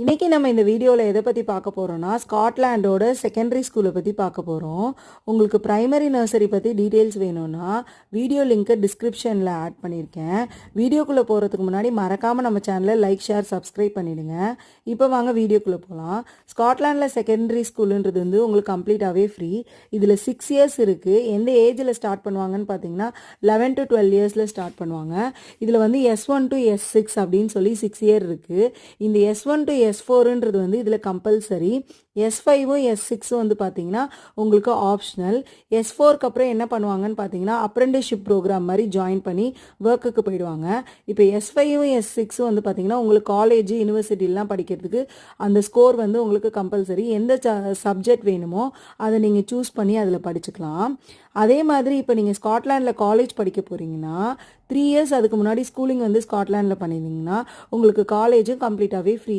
இன்னைக்கு நம்ம இந்த வீடியோவில் எதை பற்றி பார்க்க போகிறோம்னா ஸ்காட்லாண்டோட செகண்டரி ஸ்கூலை பற்றி பார்க்க போகிறோம். உங்களுக்கு ப்ரைமரி நர்சரி பற்றி டீட்டெயில்ஸ் வேணும்னா வீடியோ லிங்க்கை டிஸ்கிரிப்ஷனில் ஆட் பண்ணியிருக்கேன். வீடியோக்குள்ளே போகிறதுக்கு முன்னாடி மறக்காமல் நம்ம சேனலை லைக், ஷேர், சப்ஸ்கிரைப் பண்ணிவிடுங்க. இப்போ வாங்க வீடியோக்குள்ளே போகலாம். ஸ்காட்லாண்டில் செகண்டரி ஸ்கூலுன்றது வந்து உங்களுக்கு கம்ப்ளீட்டாகவே ஃப்ரீ. இதில் 6 இயர்ஸ் இருக்குது. எந்த ஏஜில் ஸ்டார்ட் பண்ணுவாங்கன்னு பார்த்தீங்கன்னா 11 to 12 இயர்ஸில் ஸ்டார்ட் பண்ணுவாங்க. இதில் வந்து S1 to S6 அப்படின்னு சொல்லி 6 இயர் இருக்குது. இந்த S1 to S4ன்றது வந்து இதில் கம்பல்சரி. S5ம் S6ம் வந்து பார்த்தீங்கன்னா உங்களுக்கு ஆப்ஷனல். S4க்கு அப்புறம் என்ன பண்ணுவாங்கன்னு பார்த்தீங்கன்னா அப்ரெண்டிஸ்ஷிப் ப்ரோக்ராம் மாதிரி ஜாயின் பண்ணி ஒர்க்குக்கு போயிடுவாங்க. இப்போ S5ம் S6ம் வந்து பார்த்தீங்கன்னா உங்களுக்கு காலேஜ், யூனிவர்சிட்டிலாம் படிக்கிறதுக்கு அந்த ஸ்கோர் வந்து உங்களுக்கு கம்பல்சரி. எந்த சப்ஜெக்ட் வேணுமோ அதை நீங்கள் சூஸ் பண்ணி அதில் படிச்சுக்கலாம். அதே மாதிரி இப்போ நீங்கள் ஸ்காட்லாண்டில் காலேஜ் படிக்க போகிறீங்கன்னா 3 இயர்ஸ் அதுக்கு முன்னாடி ஸ்கூலிங் வந்து ஸ்காட்லாண்டில் பண்ணியிருந்தீங்கன்னா உங்களுக்கு காலேஜும் கம்ப்ளீட்டாகவே ஃப்ரீ.